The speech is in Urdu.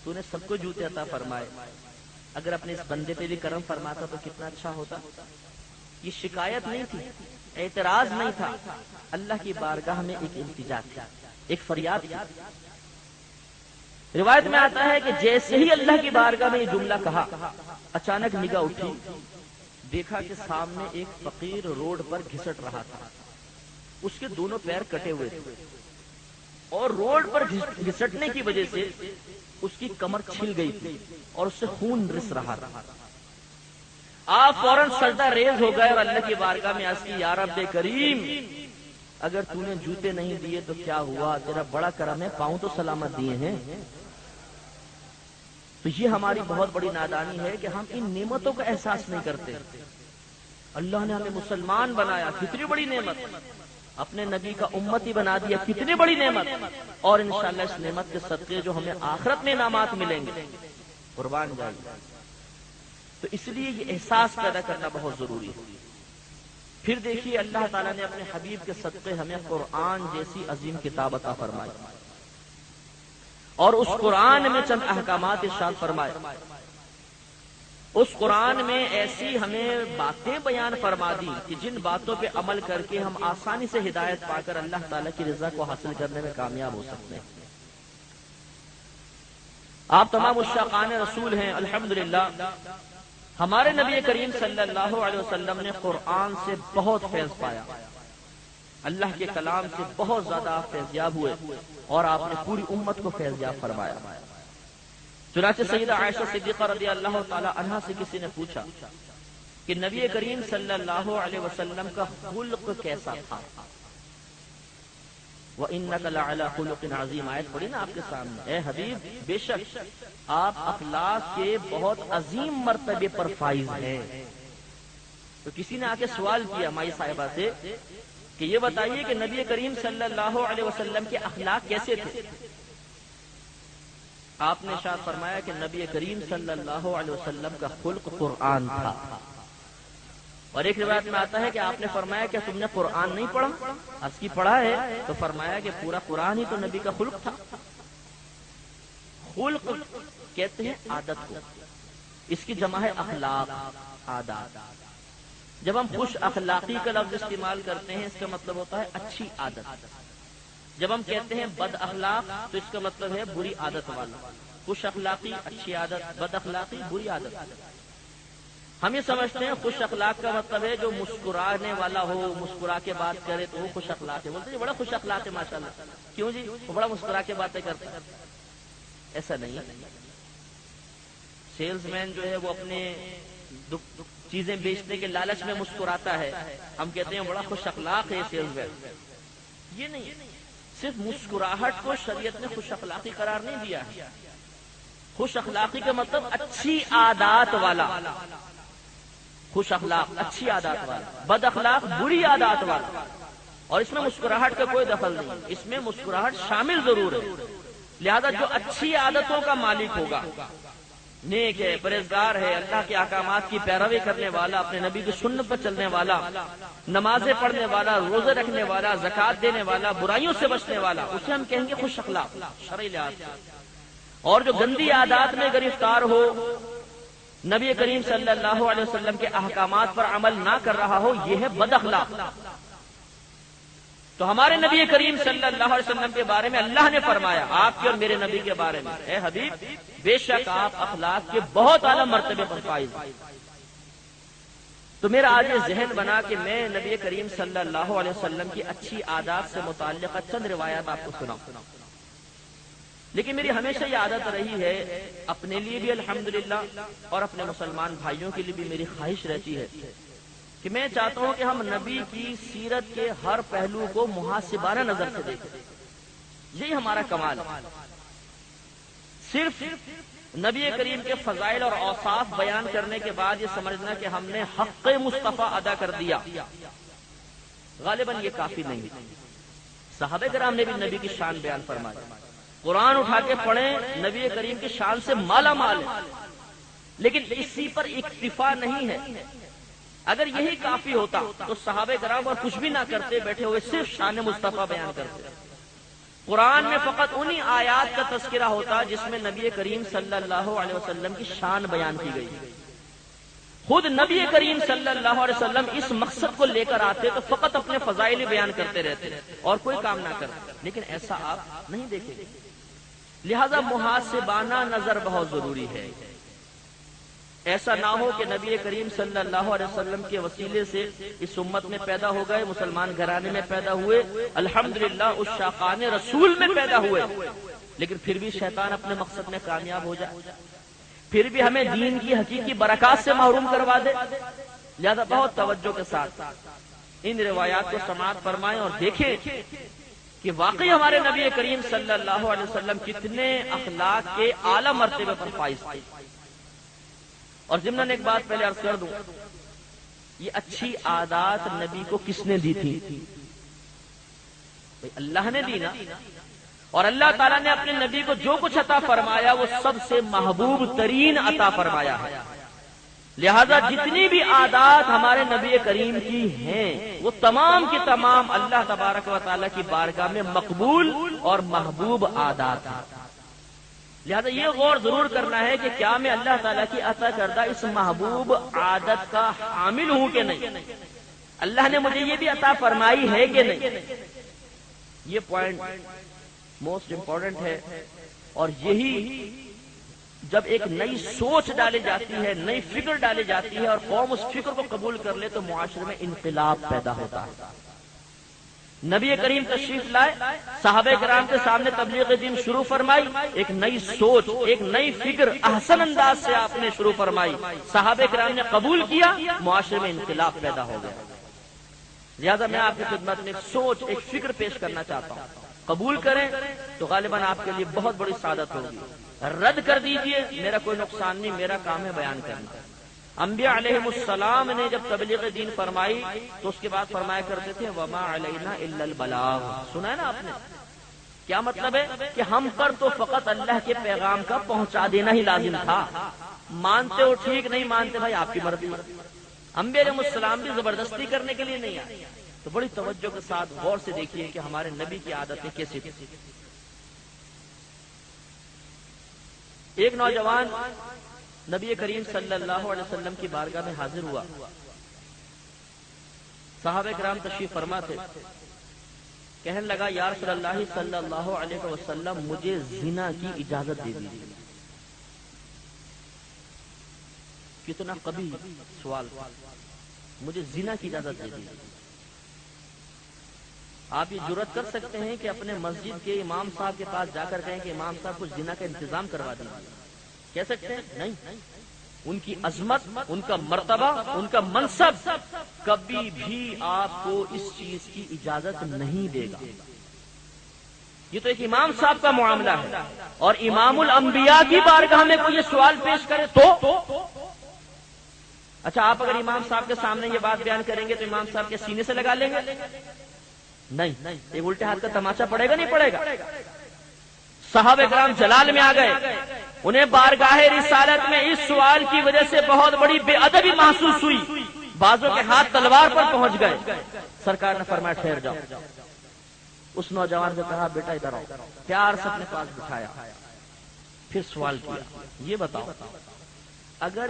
تو نے سب کو جوتے عطا فرمائے، اگر اپنے اس بندے پہ بھی کرم فرماتا تو کتنا اچھا ہوتا۔ یہ شکایت نہیں تھی، اعتراض نہیں تھا، اللہ کی بارگاہ میں ایک التجا تھی، ایک فریاد تھی۔ روایت میں آتا ہے کہ جیسے ہی اللہ کی بارگاہ میں یہ جملہ کہا، اچانک نگاہ اٹھی، دیکھا کہ سامنے ایک فقیر روڈ پر گھسٹ رہا تھا، اس کے دونوں پیر کٹے ہوئے تھے اور روڈ پر گھسٹنے کی وجہ سے اس کی کمر چھل گئی تھی اور اس سے خون رس رہا تھا۔ آپ فوراً سجدہ ریز ہو گئے اور اللہ کی بارگاہ میں عرض کی، یا رب کریم، اگر تو نے جوتے نہیں دیے تو کیا ہوا، تیرا بڑا کرم ہے، پاؤں تو سلامت دیے ہیں۔ تو یہ ہماری بہت بڑی نادانی ہے کہ ہم ان نعمتوں کا احساس نہیں کرتے۔ اللہ نے ہمیں مسلمان بنایا، کتنی بڑی نعمت، اپنے نبی کا امتی بنا دیا، کتنی بڑی نعمت، اور انشاءاللہ اس نعمت کے صدقے جو ہمیں آخرت میں انعامات ملیں گے، قربان جائے۔ تو اس لیے یہ احساس پیدا کرنا بہت ضروری ہے۔ پھر دیکھیے اللہ تعالیٰ نے اپنے حبیب کے صدقے ہمیں قرآن جیسی عظیم کتاب عطا فرمائی، اور اس قرآن میں چند احکامات ارشاد فرمائے، اس قرآن میں ایسی ہمیں باتیں بیان فرما دی کہ جن باتوں پہ عمل کر کے ہم آسانی سے ہدایت پا کر اللہ تعالیٰ کی رضا کو حاصل کرنے میں کامیاب ہو سکتے ہیں۔ آپ تمام مشتاقان رسول ہیں، الحمدللہ ہمارے نبی کریم صلی اللہ علیہ وسلم نے قرآن سے بہت فیض پایا، اللہ کے کلام سے بہت زیادہ آپ فیضیاب ہوئے، اور آپ نے پوری امت کو فیضیاب فرمایا۔ چنانچہ سیدہ عائشہ صدیقہ رضی اللہ تعالی عنہا سے کسی نے پوچھا کہ نبی کریم صلی اللہ علیہ وسلم کا خلق کیسا تھا؟ وَإِنَّكَ لَعَلَىٰ خُلُقٍ عَظِيمٍ، آیت پڑھی نا آپ کے سامنے، اے حبیب بے شک آپ اخلاق کے بہت عظیم مرتبے پر فائز ہیں۔ تو کسی نے آ کے سوال کیا مائی صاحبہ سے کہ یہ بتائیے کہ نبی کریم صلی اللہ علیہ وسلم کے اخلاق کیسے تھے؟ آپ نے ارشاد فرمایا کہ نبی کریم صلی اللہ علیہ وسلم کا خلق قرآن تھا، اور ایک روایت میں آتا ہے کہ آپ نے فرمایا کہ تم نے قرآن نہیں پڑھا؟ عرض کی پڑھا ہے، تو فرمایا کہ پورا قرآن ہی تو نبی کا خلق تھا۔ خلق کہتے ہیں عادت کو، اس کی جمع ہے اخلاق، عادات۔ جب ہم خوش اخلاقی کا لفظ استعمال کرتے ہیں اس کا مطلب ہوتا ہے اچھی عادت۔ جب ہم کہتے ہیں بد اخلاق تو اس کا مطلب ہے بری عادت والا۔ خوش اخلاقی اچھی عادت، بد اخلاقی بری عادت۔ ہم یہ سمجھتے ہیں خوش اخلاق کا مطلب ہے جو مسکرانے والا ہو، مسکرا کے بات کرے تو وہ خوش اخلاق ہے، بولتے ہیں بڑا خوش اخلاق ہے ماشاءاللہ، کیوں جی وہ بڑا مسکرا کے باتیں کرتے ہیں؟ ایسا نہیں ہے۔ سیلز مین جو ہے وہ اپنے چیزیں بیچنے کے لالچ میں مسکراتا ہے، ہم کہتے ہیں بڑا خوش اخلاق ہے سیلز مین۔ یہ نہیں، صرف مسکراہٹ کو شریعت نے خوش اخلاقی قرار نہیں دیا ہے۔ خوش اخلاقی کا مطلب اچھی عادات والا، خوش اخلاق اچھی عادات والا، بد اخلاق بری عادات والا، اور اس میں مسکراہٹ کا کوئی دخل نہیں، اس میں مسکراہٹ شامل ضرور ہے۔ لہذا جو اچھی عادتوں کا مالک ہوگا، نیک ہے، پرہیزگار ہے، اللہ کے احکامات کی پیروی کرنے والا، اپنے نبی کی سنت پر چلنے والا، نمازیں پڑھنے والا، روزے رکھنے والا، زکوٰۃ دینے والا، برائیوں سے بچنے والا، اسے ہم کہیں گے خوش اخلاق شرعی لحاظ سے۔ اور جو گندی عادات میں گرفتار ہو، نبی کریم صلی اللہ علیہ وسلم کے احکامات پر عمل نہ کر رہا ہو، یہ ہے بد اخلاق۔ تو ہمارے نبی کریم صلی اللہ علیہ وسلم کے بارے میں اللہ نے فرمایا، آپ کے اور میرے نبی کے بارے میں، اے حبیب بے شک آپ اخلاق کے بہت اعلیٰ مرتبے پر فائز ہیں۔ تو میرا آج یہ ذہن بنا کہ میں نبی کریم صلی اللہ علیہ وسلم کی اچھی عادات سے متعلقہ چند روایات آپ کو سناؤں، لیکن میری ہمیشہ یہ عادت رہی ہے، اپنے لیے بھی الحمدللہ اور اپنے مسلمان بھائیوں کے لیے بھی میری خواہش رہتی ہے کہ میں چاہتا ہوں کہ ہم نبی کی سیرت کے ہر پہلو کو محاسبانہ نظر سے دیکھیں۔ یہی ہمارا کمال ہے۔ صرف نبی کریم کے فضائل اور اوصاف بیان کرنے کے بعد یہ سمجھنا کہ ہم نے حق مصطفیٰ ادا کر دیا، غالباً یہ کافی نہیں۔ صحابہ کرام نے بھی نبی کی شان بیان فرمائی، قرآن اٹھا کے پڑھیں، نبی کریم کی شان سے مالا مال ہے، لیکن اسی پر اکتفا نہیں ہے۔ اگر یہی کافی ہوتا تو صحابہ کرام اور کچھ بھی نہ کرتے، بیٹھے ہوئے صرف شان مصطفیٰ بیان کرتے۔ قرآن میں فقط انہی آیات کا تذکرہ ہوتا جس میں نبی کریم صلی اللہ علیہ وسلم کی شان بیان کی گئی. خود نبی کریم صلی اللہ علیہ وسلم اس مقصد کو لے کر آتے تو فقط اپنے فضائل بیان کرتے رہتے اور کوئی کام نہ کرتے، لیکن ایسا آپ نہیں دیکھیں گے. لہذا محاسبانہ نظر بہت ضروری ہے. ایسا نہ ہو کہ نبی کریم صلی اللہ علیہ وسلم کے وسیلے سے اس امت میں پیدا ہو گئے، مسلمان گھرانے میں پیدا ہوئے، الحمدللہ اس شاقان رسول میں پیدا ہوئے، لیکن پھر بھی شیطان اپنے مقصد میں کامیاب ہو جائے، پھر بھی ہمیں دین کی حقیقی برکات سے محروم کروا دے. لہذا بہت توجہ کے ساتھ ان روایات کو سماعت فرمائیں اور دیکھیں کہ واقعی ہمارے نبی کریم صلی اللہ علیہ وسلم کتنے اخلاق کے اعلیٰ مرتبے پر فائز تھے. اور ضمن ایک بات پہلے عرض کر دوں، یہ اچھی عادات نبی کو کس نے دی تھی؟ اللہ نے دی نا. اور اللہ تعالیٰ نے اپنے نبی کو جو کچھ عطا فرمایا وہ سب سے محبوب ترین عطا فرمایا ہے. لہذا جتنی بھی عادات ہمارے نبی کریم کی ہیں وہ تمام کی تمام اللہ تبارک و تعالیٰ کی بارگاہ میں مقبول اور محبوب عادات ہیں. لہذا یہ غور ضرور کرنا ہے کہ کیا میں اللہ تعالیٰ کی عطا کردہ اس محبوب عادت کا حامل ہوں کہ نہیں، اللہ نے مجھے یہ بھی عطا فرمائی ہے کہ نہیں. یہ پوائنٹ موسٹ امپورٹنٹ ہے. اور یہی جب ایک نئی سوچ ڈالی جاتی ہے، نئی فکر ڈالی جاتی ہے اور قوم اس فکر کو قبول کر لے تو معاشرے میں انقلاب پیدا ہوتا ہے. نبی کریم تشریف لائے، صحابہ کرام کے سامنے تبلیغ دین شروع فرمائی، ایک نئی سوچ، ایک نئی فکر احسن انداز سے آپ نے شروع فرمائی، صحابہ کرام نے قبول کیا، معاشرے میں انقلاب پیدا ہو گیا. لہذا میں آپ کی خدمت میں ایک سوچ، ایک فکر پیش کرنا چاہتا ہوں. قبول کریں تو غالباً آپ کے لیے بہت بڑی سعادت ہوگی. رد کر دیجئے، میرا کوئی نقصان نہیں، میرا کام ہے بیان کرنا. انبیاء علیہ السلام نے جب تبلیغ دین فرمائی تو اس کے بعد فرمایا کرتے تھے وما علینا الا البلاغ. سنا ہے نا آپ نے؟ کیا مطلب ہے کہ ہم پر تو فقط اللہ کے پیغام کا پہنچا دینا ہی لازم تھا. مانتے ہو ٹھیک، نہیں مانتے بھائی آپ کی مرضی. انبیاء علیہ السلام بھی زبردستی کرنے کے لیے نہیں آئے. تو بڑی توجہ کے ساتھ غور سے دیکھیے کہ ہمارے نبی کی عادتیں کیسی تھی. ایک نوجوان نبی کریم صلی اللہ علیہ وسلم کی بارگاہ میں حاضر ہوا. صحابہ کرام تشریف فرما تھے. کہنے لگا یا رسول اللہ صلی اللہ علیہ وسلم مجھے زنا کی اجازت دے دیجیے. کتنا قبیح سوال، مجھے زنا کی اجازت دے دیجیے. آپ یہ جرأت کر سکتے ہیں کہ اپنے مسجد کے امام صاحب کے پاس جا کر کہیں کہ امام صاحب کچھ زنا کا انتظام کروا دیجیے؟ کہہ سکتے ہیں؟ نہیں. ان کی عظمت، ان کا مرتبہ، ان کا منصب کبھی بھی آپ کو اس چیز کی اجازت نہیں دے گا. یہ تو ایک امام صاحب کا معاملہ ہے. اور امام الانبیاء کی بارگاہ میں کوئی یہ سوال پیش کرے تو اچھا، آپ اگر امام صاحب کے سامنے یہ بات بیان کریں گے تو امام صاحب کے سینے سے لگا لیں گے؟ نہیں. ایک الٹے ہاتھ کا تماچا پڑے گا؟ نہیں پڑے گا. صحابہ کرام جلال میں آ گئے. انہیں بارگاہ رسالت میں اس سوال کی وجہ سے بہت بڑی بے ادبی محسوس ہوئی. بعضوں کے ہاتھ تلوار پر پہنچ گئے. سرکار نے فرمایا ٹھہر جاؤ. اس نوجوان سے کہا بیٹا ادھر آؤ. پیار سے اپنے پاس بٹھایا، پھر سوال کیا یہ بتاؤ اگر